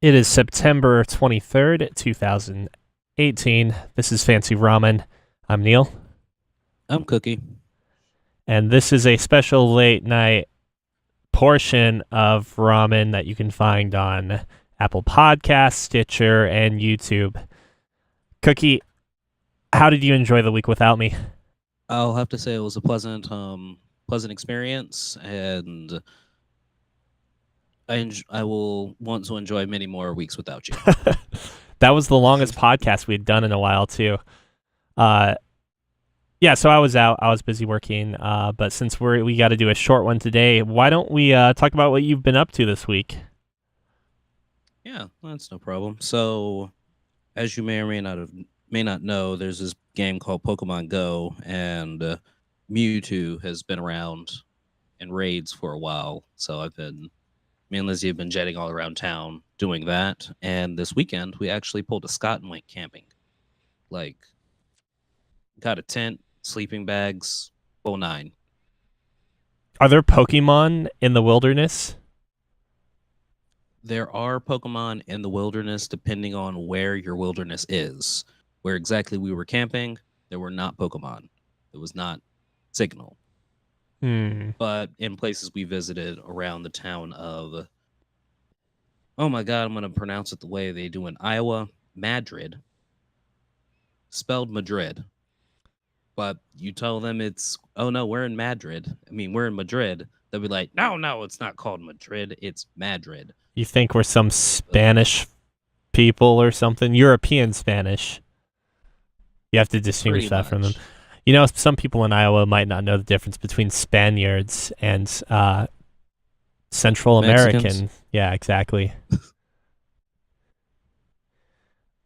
It is September 23rd, 2018. This is Fancy Ramen. I'm Neil, I'm Cookie. and this is a special late night portion of ramen that you can find on Apple Podcasts, Stitcher, and YouTube. Cookie, how did you enjoy the week without me? I'll have to say it was a pleasant experience, and I will want to enjoy many more weeks without you. That was the longest podcast we'd done in a while, too. Uh, yeah, so I was out. I was busy working. But since we got to do a short one today, why don't we talk about what you've been up to this week? Yeah, that's no problem. So, as you may not know, there's this game called Pokemon Go, and Mewtwo has been around in raids for a while. So me and Lizzie have been jetting all around town doing that. And this weekend, we actually pulled a Scott and went camping. Like, got a tent, sleeping bags, full nine. Are there Pokemon in the wilderness? There are Pokemon in the wilderness depending on where your wilderness is. Where exactly we were camping, there were not Pokemon. It was not Signal. Hmm. But in places we visited around the town of, oh my God, I'm going to pronounce it the way they do in Iowa, Madrid, spelled Madrid. But you tell them oh no, we're in Madrid. We're in Madrid. They'll be like, no, it's not called Madrid. It's Madrid. You think we're some Spanish people or something? European Spanish. You have to distinguish Pretty that from them. much. You know, some people in Iowa might not know the difference between Spaniards and Central Mexicans? American. Yeah, exactly.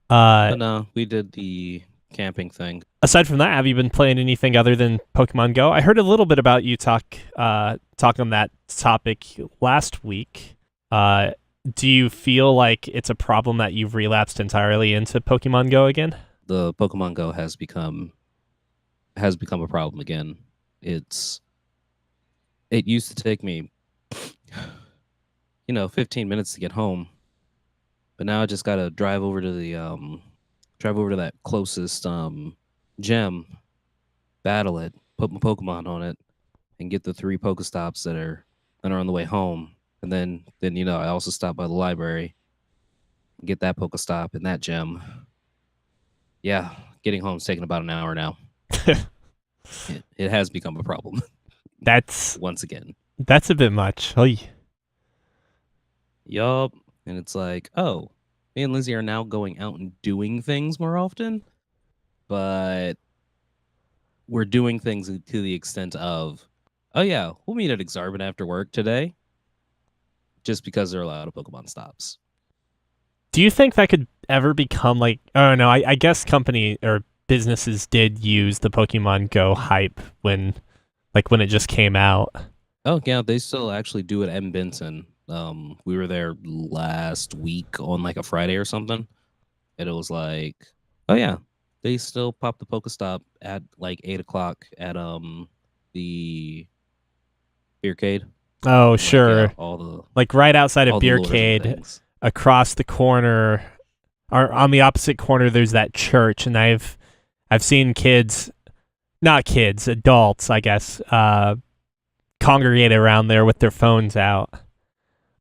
But no, we did the camping thing. Aside from that, have you been playing anything other than Pokemon Go? I heard a little bit about you talk on that topic last week. Do you feel like it's a problem that you've relapsed entirely into Pokemon Go again? The Pokemon Go has become a problem again. It used to take me 15 minutes to get home. But now I just got to drive over to that closest gym, battle it, put my Pokemon on it, and get the 3 Pokestops that are on the way home. And then I also stop by the library and get that Pokestop in that gym. Yeah, getting home's taking about an hour now. It has become a problem That's once again. a bit much. Oy. Yup. And it's like, oh, me and Lizzie are now going out and doing things more often, but we're doing things to the extent of, oh yeah, we'll meet at Exarban after work today, just because there are a lot of Pokemon stops. Do you think that could ever become like? Oh no, I guess company or businesses did use the Pokemon Go hype when it just came out. Oh yeah, they still actually do it in Benson. We were there last week on like a Friday or something, and it was like, oh yeah, they still pop the Pokestop at like 8 o'clock at the Beercade. Oh And, like, yeah, sure, like right outside of all the lures and Beercade, things. across the corner, or on the opposite corner, there's that church, and I've seen kids, not kids, adults, I guess, congregate around there with their phones out.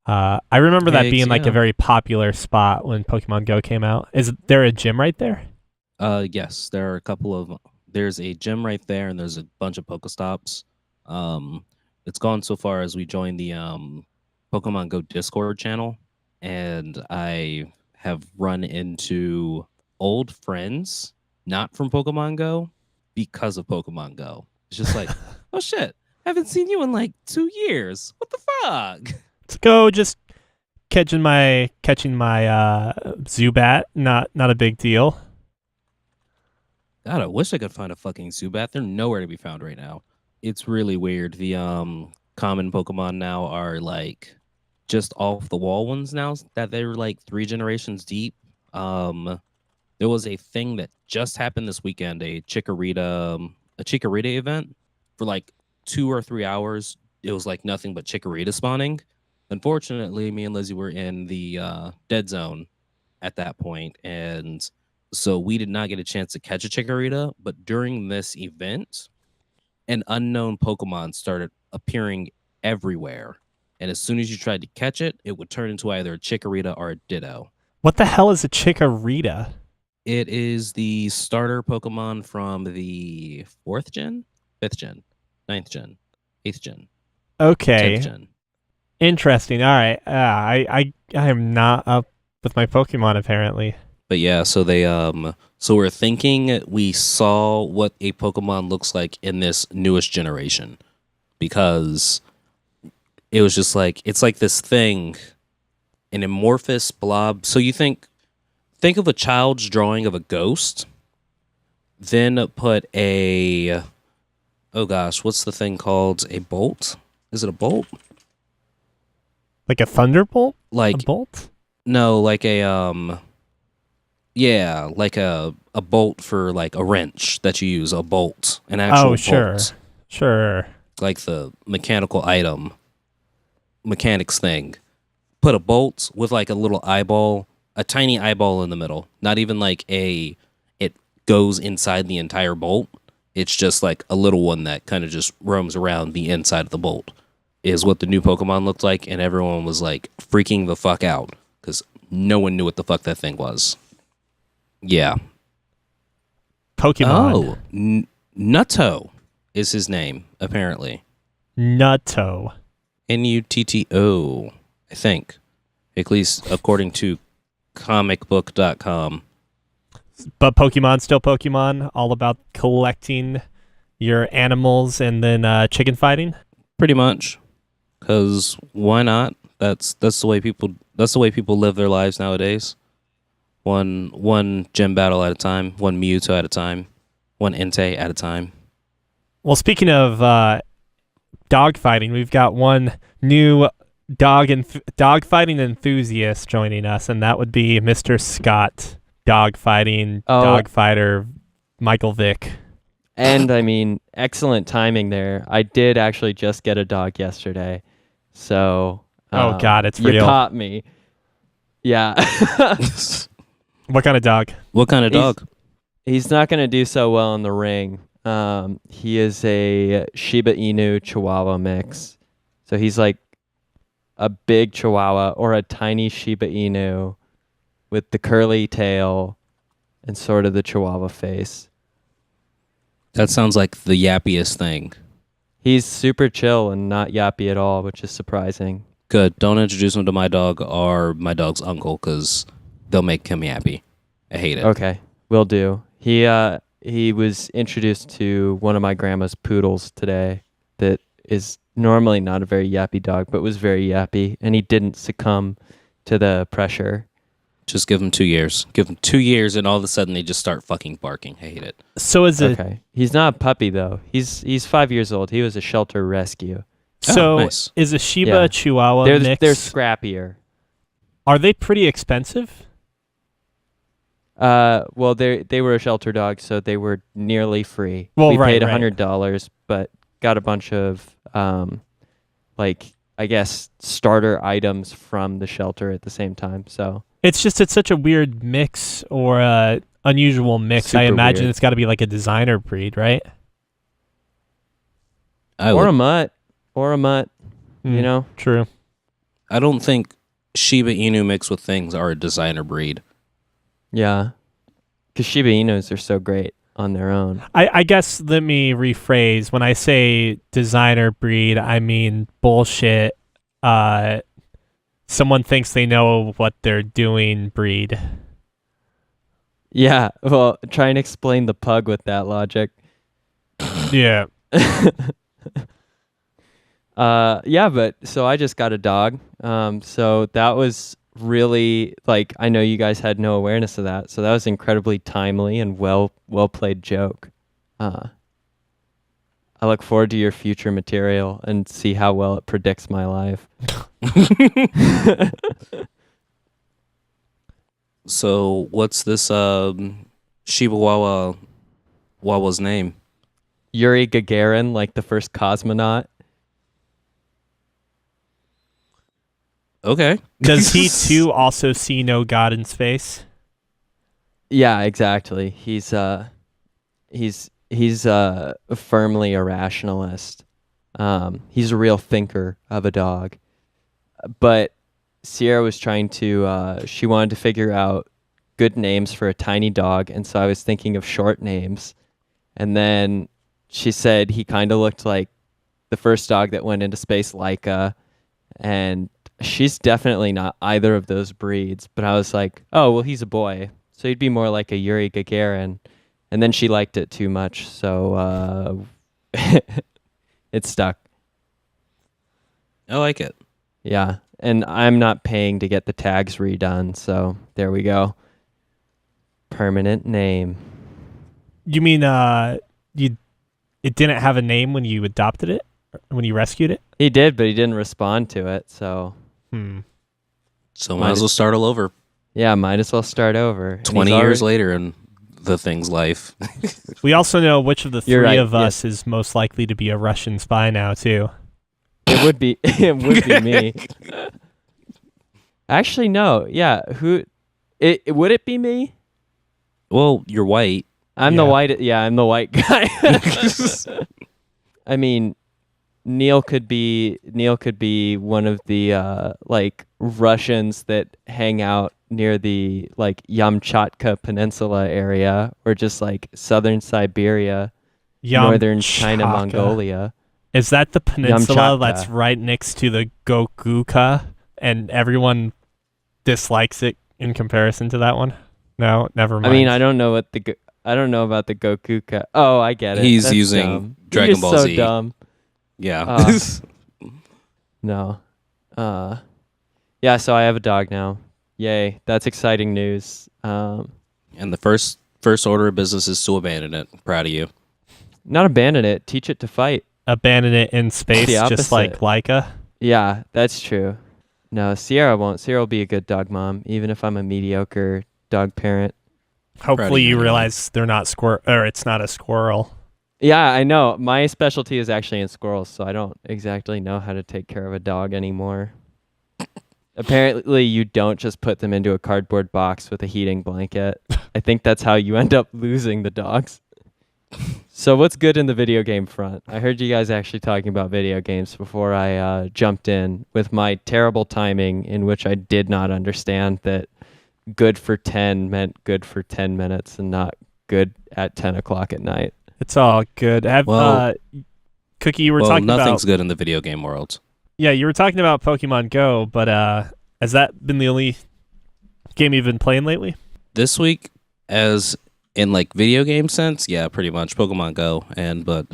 I remember that being like a very popular spot when Pokemon Go came out. Is there a gym right there? Yes, there are a couple of. There's a gym right there, and there's a bunch of Pokestops. It's gone so far as we joined the Pokemon Go Discord channel, and I have run into old friends, not from Pokemon Go, because of Pokemon Go. It's just like, oh shit, haven't seen you in like 2 years. What the fuck? Let's go just catching my Zubat. Not a big deal. God, I wish I could find a fucking Zubat. They're nowhere to be found right now. It's really weird. The common Pokemon now are like just off the wall ones now that they're like 3 generations deep. There was a thing that just happened this weekend, a Chikorita event for like 2 or 3 hours. It was like nothing but Chikorita spawning. Unfortunately, me and Lizzie were in the dead zone at that point, and so we did not get a chance to catch a Chikorita. But during this event, an unknown Pokemon started appearing everywhere, and as soon as you tried to catch it, it would turn into either a Chikorita or a Ditto. What the hell is a Chikorita? It is the starter Pokemon from the 4th gen, 5th gen, 9th gen, 8th gen, 10th Okay, gen. interesting. All right, I am not up with my Pokemon apparently. But yeah, so they so we're thinking we saw what a Pokemon looks like in this newest generation, because it was just like, it's like this thing, an amorphous blob. So you think of a child's drawing of a ghost, then put a, oh gosh, what's the thing called? A bolt? Is it a bolt? Like a thunderbolt? Like A bolt? no, like a yeah, like a bolt for like a wrench that you use, a bolt, an actual Oh, sure. bolt, Sure. like the mechanical item, mechanics thing. Put a bolt with like a little eyeball, a tiny eyeball in the middle. Not even like it goes inside the entire bolt. It's just like a little one that kind of just roams around the inside of the bolt. Is what the new Pokemon looked like, and everyone was like freaking the fuck out because no one knew what the fuck that thing was. Yeah. Pokemon. Oh, Nutto is his name, apparently. Nutto. Nutto, I think. At least according to comicbook.com. But Pokemon still Pokemon, all about collecting your animals and then chicken fighting. Pretty much. Because why not? That's the way people live their lives nowadays. One gym battle at a time, one Mewtwo at a time, one Entei at a time. Well, speaking of dog fighting, we've got one new dog fighting enthusiast joining us, and that would be Mr. Scott, dog fighter Michael Vick. And I mean, excellent timing there. I did actually just get a dog yesterday. So Oh God, it's you real. caught me. Yeah. What kind of dog? What kind of dog? He's not going to do so well in the ring. He is a Shiba Inu Chihuahua mix. So he's like a big Chihuahua or a tiny Shiba Inu with the curly tail and sort of the Chihuahua face. That sounds like the yappiest thing. He's super chill and not yappy at all, which is surprising. Good. Don't introduce him to my dog or my dog's uncle, because they'll make him yappy. I hate it. Okay, will do. He was introduced to one of my grandma's poodles today that is normally not a very yappy dog, but was very yappy, and he didn't succumb to the pressure. Just give him 2 years. Give him 2 years, and all of a sudden they just start fucking barking. I hate it. So is it? Okay, he's not a puppy though. He's 5 years old. He was a shelter rescue. So nice. is a Shiba Yeah. Chihuahua mix? They're scrappier. Are they pretty expensive? Well, they were a shelter dog, so they were nearly free. Well, we right, paid right. $100, but got a bunch of like I guess starter items from the shelter at the same time. So It's such a weird mix or unusual mix. I Super imagine weird. it's got to be like a designer breed, right? I or would- a mutt, you Mm, know. True. I don't think Shiba Inu mixed with things are a designer breed. Yeah, because Shiba Inus are so great on their own. I guess let me rephrase. When I say designer breed, I mean bullshit. Someone thinks they know what they're doing breed. Yeah, well, try and explain the pug with that logic. Yeah. Yeah, but so I just got a dog. So that was really like I know you guys had no awareness of that. So that was incredibly timely and well played joke. I look forward to your future material and see how well it predicts my life. So what's this Shiba Wawa's name? Yuri Gagarin, like the first cosmonaut. Okay. Does he too also see no God in space? Yeah, exactly. He's firmly a rationalist. He's a real thinker of a dog. But Sierra was trying to she wanted to figure out good names for a tiny dog, and so I was thinking of short names. And then she said he kind of looked like the first dog that went into space, Laika, and she's definitely not either of those breeds. But I was like, oh, well, he's a boy, so he'd be more like a Yuri Gagarin. And then she liked it too much, so it stuck. I like it. Yeah, and I'm not paying to get the tags redone, so there we go. Permanent name. You mean it didn't have a name when you adopted it? When you rescued it? He did, but he didn't respond to it, so So might as well start all over. yeah, might as well start over. And 20 he's years already- later in the thing's life. We also know which of the You're three right, of us is most likely to be a Russian spy now, too. It would be me. Actually, no. Yeah, it would it be me? Well, you're white. I'm the white. Yeah, I'm the white guy. I mean, Neil could be one of the like Russians that hang out near the like Yamchatka Peninsula area, or just like southern Siberia, northern China, Yamchatka. Mongolia. Is that the peninsula Yamchatka. that's right next to the Gokuka, and everyone dislikes it in comparison to that one? No, never mind. I mean, I don't know about the Gokuka. Oh, I get it. He's That's using dumb. Dragon You're Ball so Z. dumb. Yeah. No. Yeah, so I have a dog now. Yay. That's exciting news. And the first order of business is to abandon it. Proud of you. Not abandon it, teach it to fight. Abandon it in space, The just like Laika. Yeah, that's true. No, Sierra won't. Sierra will be a good dog mom, even if I'm a mediocre dog parent. Hopefully, you you anyway. realize they're not it's not a squirrel. Yeah, I know. My specialty is actually in squirrels, so I don't exactly know how to take care of a dog anymore. Apparently, you don't just put them into a cardboard box with a heating blanket. I think that's how you end up losing the dogs. So what's good in the video game front? I heard you guys actually talking about video games before I jumped in with my terrible timing, in which I did not understand that good for 10 meant good for 10 minutes and not good at 10 o'clock at night. It's all good. Cookie, you were Well, talking nothing's about good in the video game world. Yeah, you were talking about Pokemon Go, but has that been the only game you've been playing lately? This week, as in like video game sense, yeah, pretty much Pokemon Go. But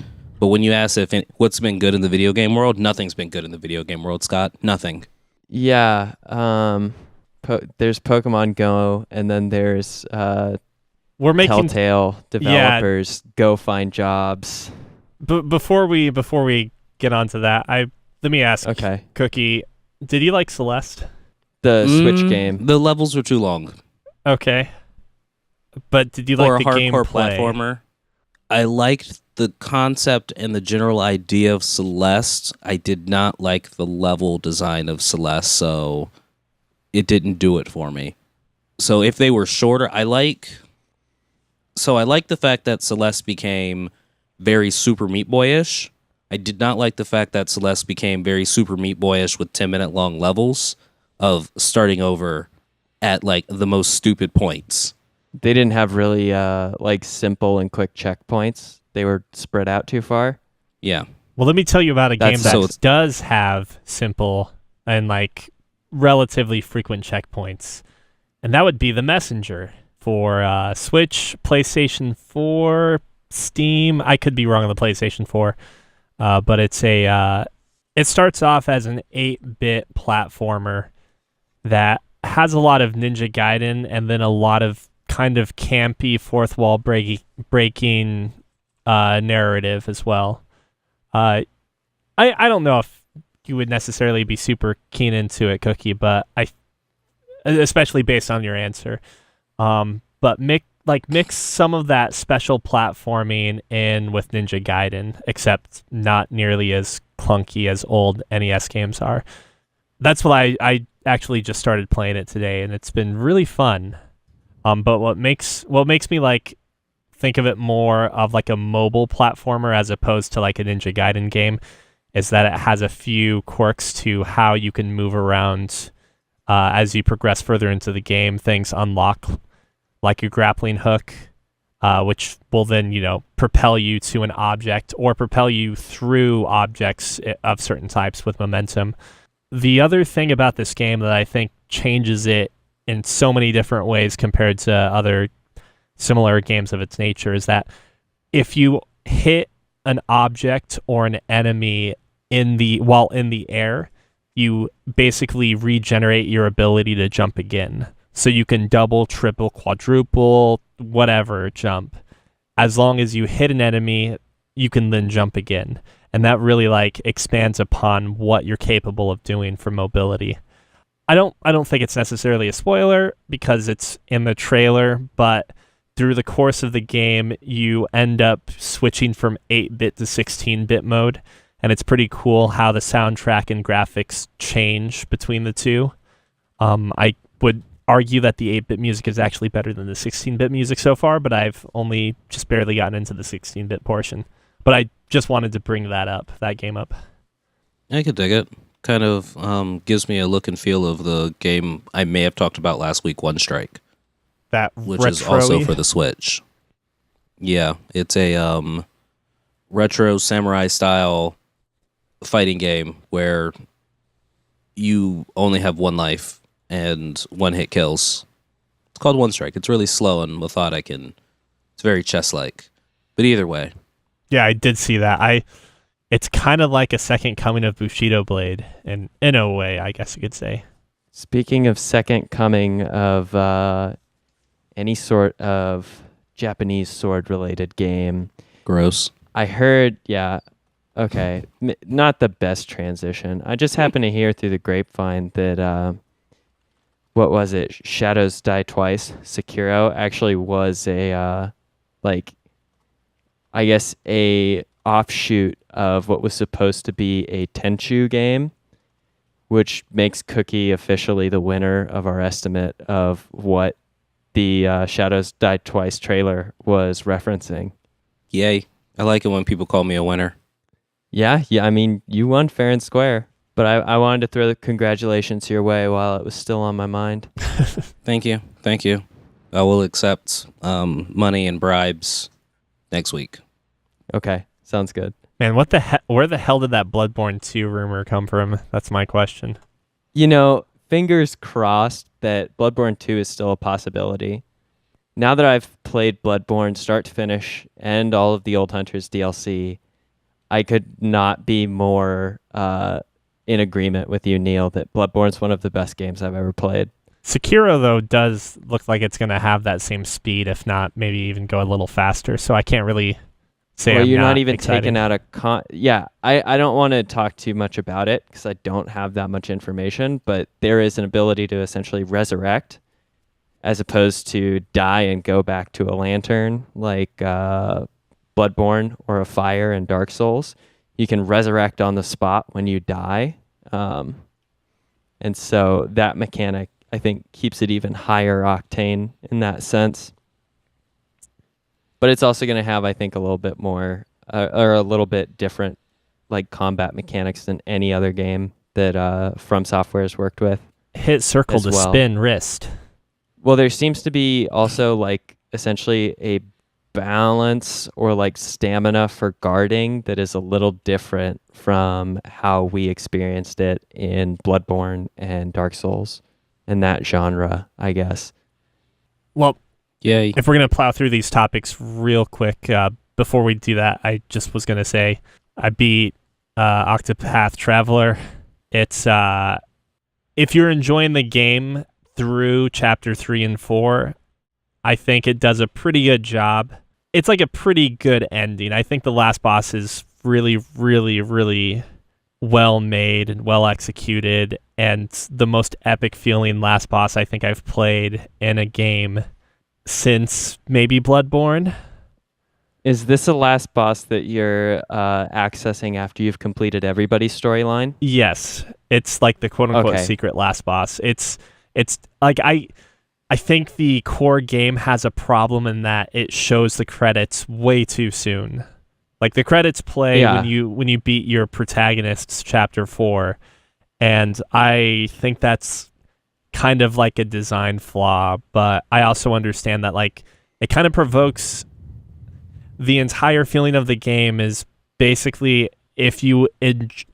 when you ask what's been good in the video game world, nothing's been good in the video game world, Scott. Nothing. Yeah, there's Pokemon Go, and then there's We're making Telltale developers go find jobs. before we get onto that, let me ask Okay, Cookie, did you like Celeste? the Switch game. The levels were too long. Okay. But did you For like a the hardcore gameplay? platformer, I liked the concept and the general idea of Celeste. I did not like the level design of Celeste, so it didn't do it for me. So if they were shorter, I like the fact that Celeste became very Super Meat Boy-ish. I did not like the fact that Celeste became very Super Meat Boy-ish with 10-minute long levels of starting over at like the most stupid points. They didn't have really like simple and quick checkpoints. They were spread out too far. Yeah. Well, let me tell you about a game That's- that so it's- does have simple and like relatively frequent checkpoints, and that would be The Messenger for Switch, PlayStation 4, Steam. I could be wrong on the PlayStation 4, but it starts off as an 8-bit platformer that has a lot of Ninja Gaiden and then a lot of kind of campy fourth wall breaking narrative as well. I don't know if you would necessarily be super keen into it, Cookie, but especially based on your answer. But mix some of that special platforming in with Ninja Gaiden, except not nearly as clunky as old NES games are. That's what actually just started playing it today, and it's been really fun. But what makes me like think of it more of like a mobile platformer as opposed to like a Ninja Gaiden game is that it has a few quirks to how you can move around as you progress further into the game. Things unlock like your grappling hook, which will then, propel you to an object or propel you through objects of certain types with momentum. The other thing about this game that I think changes it in so many different ways compared to other similar games of its nature is that if you hit an object or an enemy while in the air, you basically regenerate your ability to jump again. So you can double, triple, quadruple, whatever jump. As long as you hit an enemy, you can then jump again. And that really like expands upon what you're capable of doing for mobility. I don't think it's necessarily a spoiler because it's in the trailer, but through the course of the game, you end up switching from 8-bit to 16-bit mode, and it's pretty cool how the soundtrack and graphics change between the two. I would argue that the 8-bit music is actually better than the 16-bit music so far, but I've only just barely gotten into the 16-bit portion. But I just wanted to bring that game up. I could dig it. Kind of gives me a look and feel of the game I may have talked about last week, One Strike. Which is also for the Switch. Yeah, it's a retro samurai style fighting game where you only have one life and one hit kills. It's called One Strike. It's really slow and methodic, and it's very chess-like. But either way. Yeah, I did see that. It's kind of like a second coming of Bushido Blade, in a way, I guess you could say. Speaking of second coming of any sort of Japanese sword-related game. Gross. I heard, yeah, okay, not the best transition. I just happened to hear through the grapevine that, what was it, Shadows Die Twice, Sekiro, actually was a offshoot of what was supposed to be a Tenchu game, which makes Cookie officially the winner of our estimate of what the Shadows Die Twice trailer was referencing. Yay. I like it when people call me a winner. Yeah, I mean, you won fair and square, but I wanted to throw the congratulations your way while it was still on my mind. Thank you. I will accept money and bribes next week. Okay, sounds good. Man, where the hell did that Bloodborne 2 rumor come from? That's my question. Fingers crossed that Bloodborne 2 is still a possibility. Now that I've played Bloodborne start to finish and all of the Old Hunters DLC, I could not be more in agreement with you, Neil, that Bloodborne's one of the best games I've ever played. Sekiro, though, does look like it's going to have that same speed, if not maybe even go a little faster, so I can't really say you're not even excited. taking out I don't want to talk too much about it because I don't have that much information, but there is an ability to essentially resurrect as opposed to die and go back to a lantern like Bloodborne or a fire in Dark Souls. You can resurrect on the spot when you die, and so that mechanic, I think, keeps it even higher octane in that sense. But it's also going to have, I think, a little bit more or a little bit different like combat mechanics than any other game that From Software has worked with. Hit circle to spin wrist. Well, there seems to be also like essentially a balance or like stamina for guarding that is a little different from how we experienced it in Bloodborne and Dark Souls in that genre, I guess. Well, yay. If we're going to plow through these topics real quick, before we do that, I just was going to say I beat Octopath Traveler. It's if you're enjoying the game through chapter 3 and 4, I think it does a pretty good job. It's like a pretty good ending. I think the last boss is really, really, really well made and well executed, and the most epic feeling last boss I think I've played in a game since maybe Bloodborne. Is this the last boss that you're accessing after you've completed everybody's storyline? Yes, it's like the quote unquote Okay. secret last boss. It's like I think the core game has a problem in that it shows the credits way too soon. Like the credits play Yeah. when you beat your protagonist's chapter 4, and I think that's kind of like a design flaw, but I also understand that like it kind of provokes the entire feeling of the game is basically if you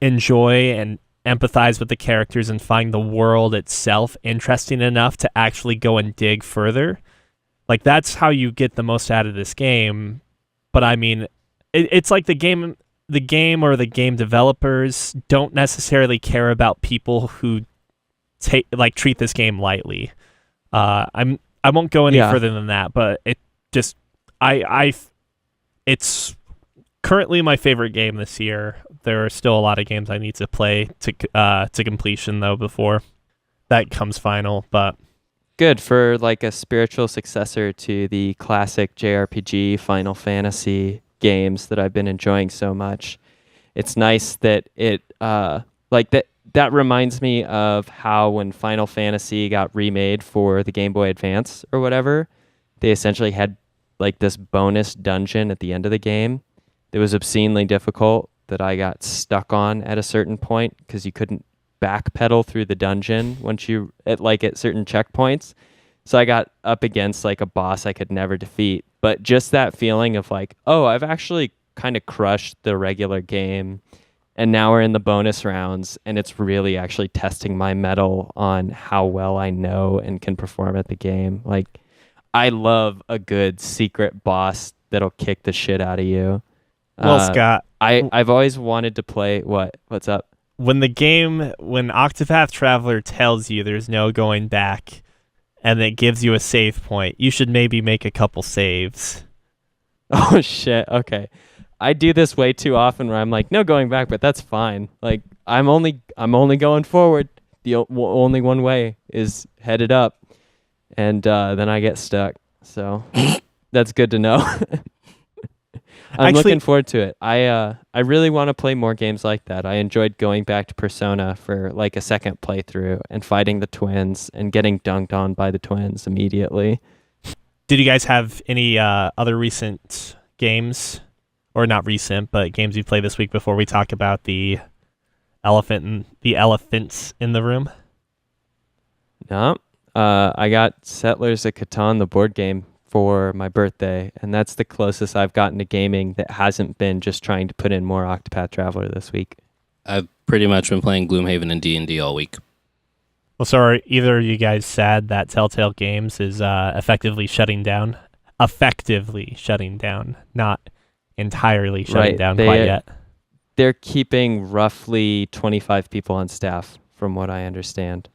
enjoy and empathize with the characters and find the world itself interesting enough to actually go and dig further, like that's how you get the most out of this game. But I mean, it's like the game or the game developers don't necessarily care about people who treat this game lightly. I won't go any Yeah. further than that, but it just I it's currently my favorite game this year. There are still a lot of games I need to play to completion though before that comes final. But Good for like a spiritual successor to the classic JRPG Final Fantasy games that I've been enjoying so much. It's nice that it like that reminds me of how when Final Fantasy got remade for the Game Boy Advance or whatever, they essentially had like this bonus dungeon at the end of the game that was obscenely difficult that I got stuck on at a certain point because you couldn't backpedal through the dungeon once you at certain checkpoints. So I got up against like a boss I could never defeat. But just that feeling of like, oh, I've actually kind of crushed the regular game and now we're in the bonus rounds and it's really actually testing my mettle on how well I know and can perform at the game. Like I love a good secret boss that'll kick the shit out of you. well, Scott, I've always wanted to play what's up? when Octopath Traveler tells you there's no going back and it gives you a save point, you should maybe make a couple saves. Oh shit. Okay. I do this way too often where I'm like, no going back, but that's fine. Like I'm only going forward. The only one way is headed up, and then I get stuck. So that's good to know. I'm Actually- looking forward to it. I really want to play more games like that. I enjoyed going back to Persona for like a second playthrough and fighting the twins and getting dunked on by the twins immediately. Did you guys have any other recent games, or not recent, but games you played this week before we talk about the elephants in the room? No. I got Settlers of Catan, the board game, for my birthday, and that's the closest I've gotten to gaming that hasn't been just trying to put in more Octopath Traveler this week. I've pretty much been playing Gloomhaven and D&D all week. Well, so are either of you guys sad that Telltale Games is effectively shutting down? Effectively shutting down, not entirely shutting Right, down they- quite yet. They're keeping roughly 25 people on staff, from what I understand.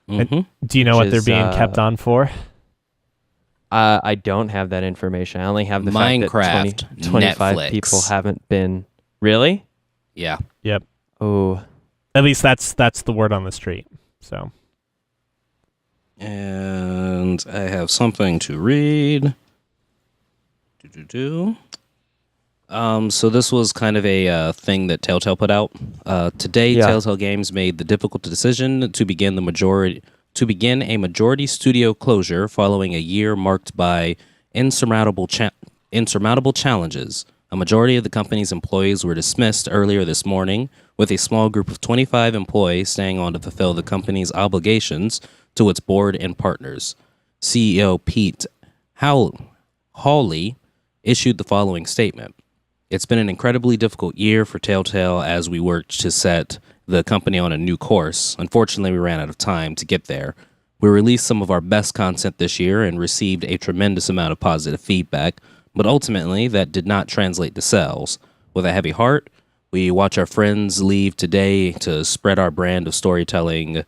Mm-hmm. Do you know which what they're is, being kept on for? I don't have that information. I only have the Minecraft, fact that 25 Netflix. people haven't been... Really? Yeah. Yep. Oh, At least that's the word on the street. So And I have something to read. So this was kind of a thing that Telltale put out. Today, Yeah. Telltale Games made the difficult decision to begin a majority studio closure following a year marked by insurmountable challenges. A majority of the company's employees were dismissed earlier this morning, with a small group of 25 employees staying on to fulfill the company's obligations to its board and partners. CEO Pete Hawley issued the following statement. It's been an incredibly difficult year for Telltale as we worked to set the company on a new course. Unfortunately, we ran out of time to get there. We released some of our best content this year and received a tremendous amount of positive feedback, but ultimately that did not translate to sales. With a heavy heart, we watch our friends leave today to spread our brand of storytelling,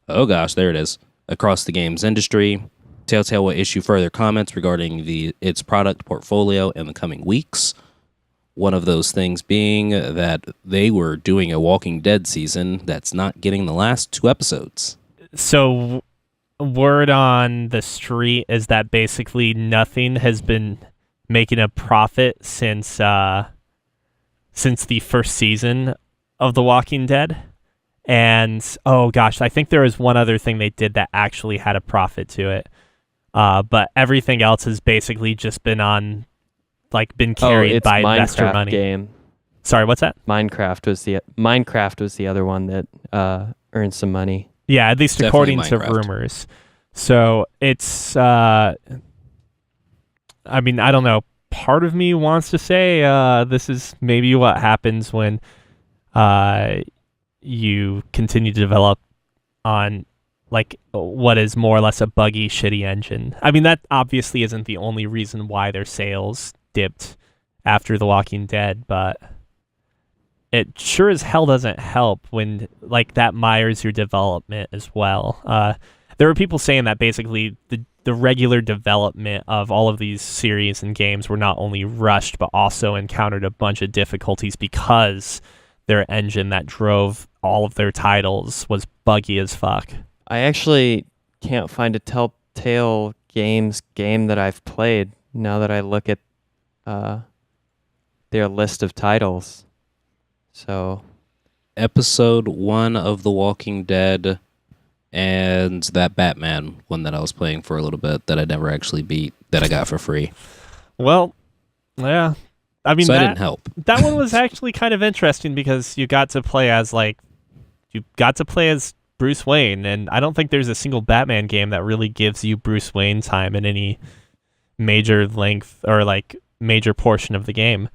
there it is, across the games industry. Telltale will issue further comments regarding its product portfolio in the coming weeks. One of those things being that they were doing a Walking Dead season that's not getting the last 2 episodes. word on the street is that basically nothing has been making a profit since the first season of The Walking Dead. And oh gosh, I think there was one other thing they did that actually had a profit to it. But everything else has basically just been carried by investor Minecraft money. Game. Sorry, what's that? Minecraft was the other one that earned some money. Yeah, at least Definitely according to Minecraft. rumors. So it's, I don't know. Part of me wants to say this is maybe what happens when you continue to develop on like what is more or less a buggy, shitty engine. I mean, that obviously isn't the only reason why their sales dipped after The Walking Dead, but it sure as hell doesn't help when like that mires your development as well. There were people saying that basically the regular development of all of these series and games were not only rushed but also encountered a bunch of difficulties because their engine that drove all of their titles was buggy as fuck. I actually can't find a Telltale game that I've played now that I look at their list of titles. So, Episode 1 of The Walking Dead and that Batman one that I was playing for a little bit that I never actually beat, that I got for free. Well, yeah. I mean, So I didn't help. That one was actually kind of interesting because you got to play as Bruce Wayne, and I don't think there's a single Batman game that really gives you Bruce Wayne time in any major length or like major portion of the game.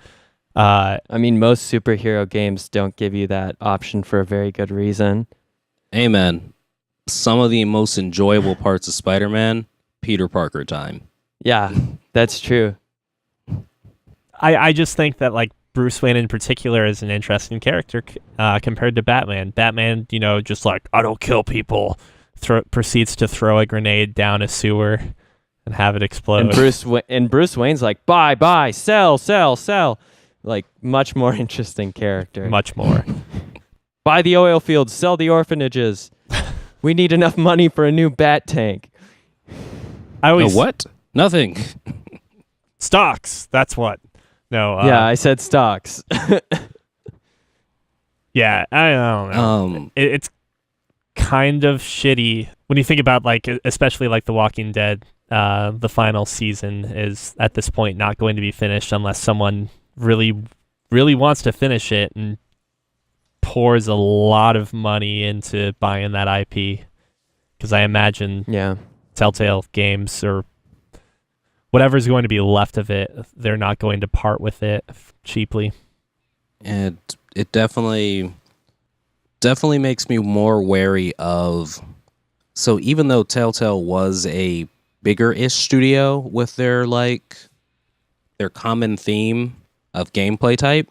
I mean, most superhero games don't give you that option for a very good reason. Amen. Some of the most enjoyable parts of Spider-Man, Peter Parker time. Yeah, that's true. I just think that like Bruce Wayne in particular is an interesting character compared to Batman. Batman, just like, I don't kill people, proceeds to throw a grenade down a sewer and have it explode. And Bruce Wayne's like, buy, sell. Like, much more interesting character. Much more. Buy the oil fields, sell the orphanages. We need enough money for a new bat tank. What? Nothing. Stocks. That's what. No. Yeah, I said stocks. Yeah, I don't know. It's kind of shitty when you think about like, especially like The Walking Dead. The final season is at this point not going to be finished unless someone really, really wants to finish it and pours a lot of money into buying that IP. Because I imagine Telltale Games or whatever's going to be left of it, they're not going to part with it cheaply. And it definitely makes me more wary of... So even though Telltale was a bigger-ish studio with their common theme of gameplay type,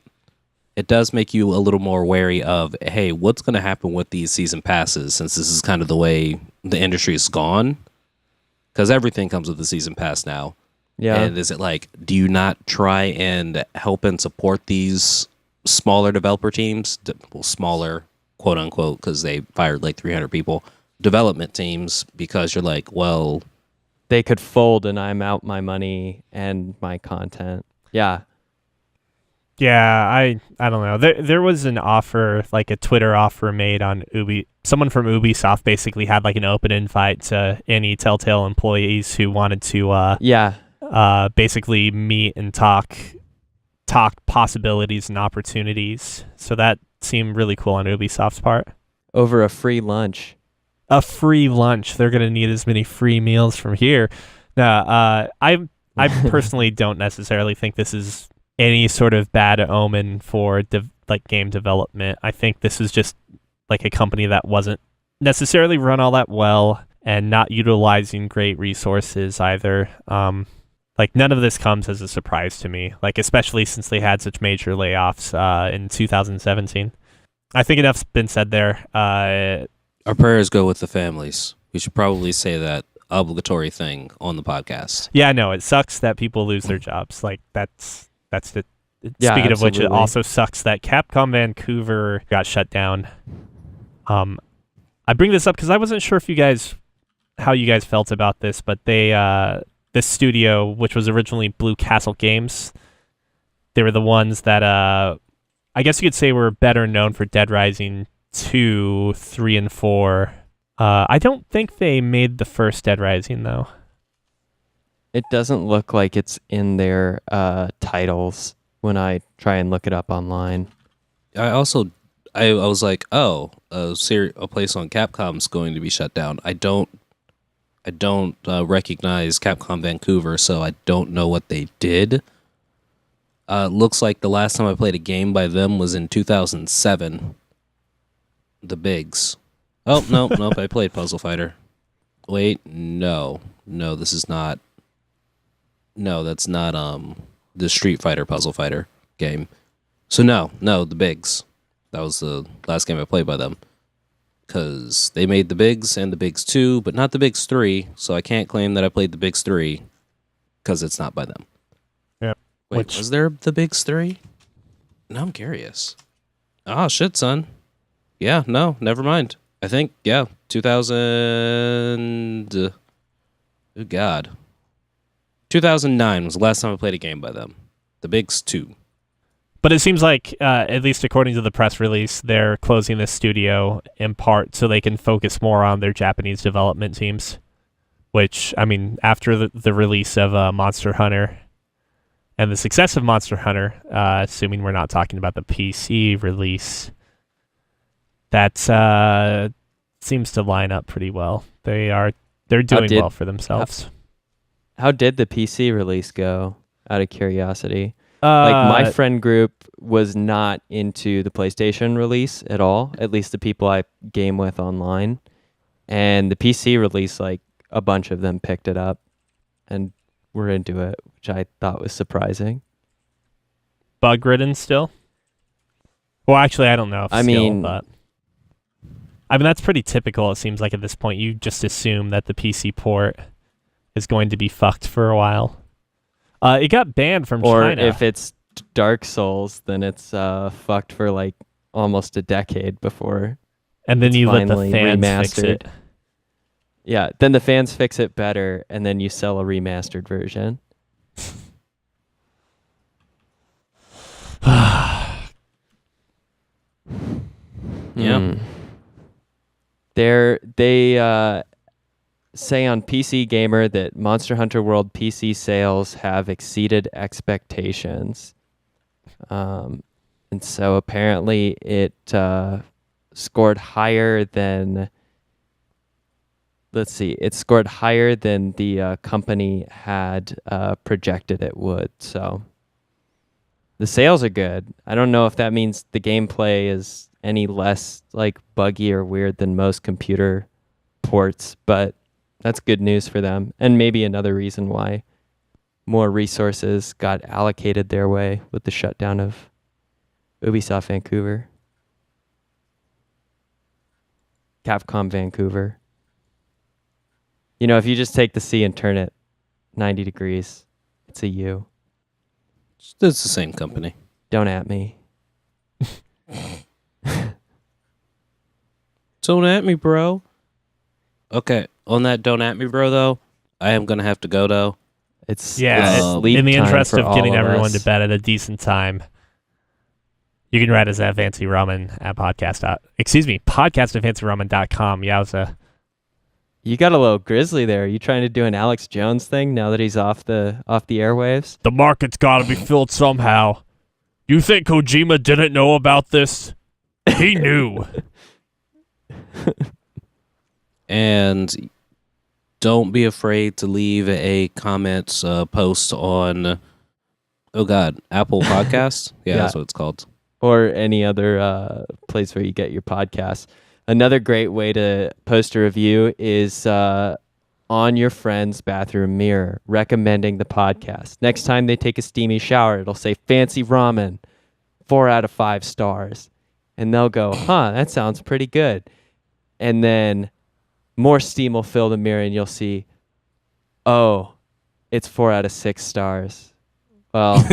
it does make you a little more wary of, hey, what's going to happen with these season passes since this is kind of the way the industry is gone? Because everything comes with the season pass now. Yeah. And is it like, do you not try and help and support these smaller developer teams? Well, smaller, quote unquote, because they fired like 300 people. Development teams, because you're like, well... They could fold and I'm out my money and my content. Yeah. Yeah, I don't know. There was an offer, like a Twitter offer made on someone from Ubisoft basically had like an open invite to any Telltale employees who wanted to basically meet and talk possibilities and opportunities. So that seemed really cool on Ubisoft's part. Over a free lunch. A free lunch. They're going to need as many free meals from here. Now, I personally don't necessarily think this is any sort of bad omen for game development. I think this is just like a company that wasn't necessarily run all that well and not utilizing great resources either. Like none of this comes as a surprise to me, like especially since they had such major layoffs in 2017. I think enough's been said there. Our prayers go with the families. We should probably say that obligatory thing on the podcast. Yeah, no, it sucks that people lose their jobs. Like that's the. Yeah, speaking of which, it absolutely. also sucks that Capcom Vancouver got shut down. I bring this up because I wasn't sure how you guys felt about this, but they this studio, which was originally Blue Castle Games. They were the ones that I guess you could say were better known for Dead Rising 2, 3, and 4. I don't think they made the first Dead Rising, though. It doesn't look like it's in their titles when I try and look it up online. I was like, oh, a place on Capcom's going to be shut down. I don't recognize Capcom Vancouver, so I don't know what they did. Looks like the last time I played a game by them was in 2007. The Bigs. Oh, nope, I played Puzzle Fighter. Wait, no, this is not. No, that's not the Street Fighter Puzzle Fighter game. So no, the Bigs. That was the last game I played by them. Because they made the Bigs and the Bigs 2, but not the Bigs 3, so I can't claim that I played the Bigs 3, because it's not by them. Yeah. Wait, was there the Bigs 3? Now I'm curious. Oh, shit, son. Yeah, no, never mind. I think, 2000... oh, God. 2009 was the last time I played a game by them. The Bigs 2. But it seems like, at least according to the press release, they're closing this studio in part so they can focus more on their Japanese development teams. Which, I mean, after the release of Monster Hunter and the success of Monster Hunter, assuming we're not talking about the PC release, that seems to line up pretty well. They're doing well for themselves. How did the PC release go, out of curiosity? Like, my friend group was not into the PlayStation release at all, at least the people I game with online. And the PC release, like, a bunch of them picked it up and were into it, which I thought was surprising. Bug-ridden still? Well, actually, I don't know if but... I mean, that's pretty typical, it seems like, at this point. You just assume that the PC port is going to be fucked for a while. It got banned from China. Or if it's Dark Souls, then it's fucked for like almost a decade before. And then you let the fans remastered. fix it. Yeah, then the fans fix it better, and then you sell a remastered version. Yeah. They say on PC Gamer that Monster Hunter World PC sales have exceeded expectations. And so apparently it scored higher than... Let's see. It scored higher than the company had projected it would. So the sales are good. I don't know if that means the gameplay is any less like buggy or weird than most computer ports, but that's good news for them. And maybe another reason why more resources got allocated their way with the shutdown of Ubisoft Vancouver. Capcom Vancouver. You know, if you just take the C and turn it 90 degrees, it's a U. It's the same company. Don't at me. Don't at me, bro. Okay, on that don't at me, bro, though, I am going to have to go, though. It's sleep in the interest of getting everyone to bed at a decent time. You can write us at Fancy Ramen at podcast at fancyramen.com. Yowza. You got a little grizzly there. Are you trying to do an Alex Jones thing now that he's off the airwaves? The market's got to be filled somehow. You think Kojima didn't know about this? He knew. And don't be afraid to leave a comments post on, Apple Podcasts? Yeah, that's what it's called. Or any other place where you get your podcasts. Another great way to post a review is on your friend's bathroom mirror, recommending the podcast. Next time they take a steamy shower, it'll say Fancy Ramen, 4 out of 5 stars. And they'll go, that sounds pretty good. And then more steam will fill the mirror and you'll see, oh, it's 4 out of 6 stars. Well,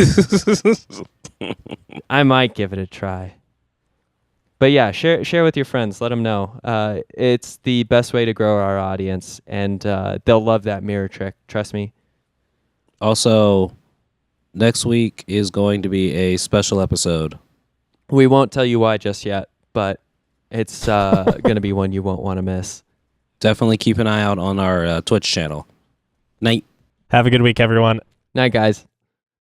I might give it a try. But yeah, share with your friends. Let them know. It's the best way to grow our audience, and they'll love that mirror trick. Trust me. Also, next week is going to be a special episode. We won't tell you why just yet, but it's going to be one you won't want to miss. Definitely keep an eye out on our Twitch channel. Night. Have a good week, everyone. Night, guys.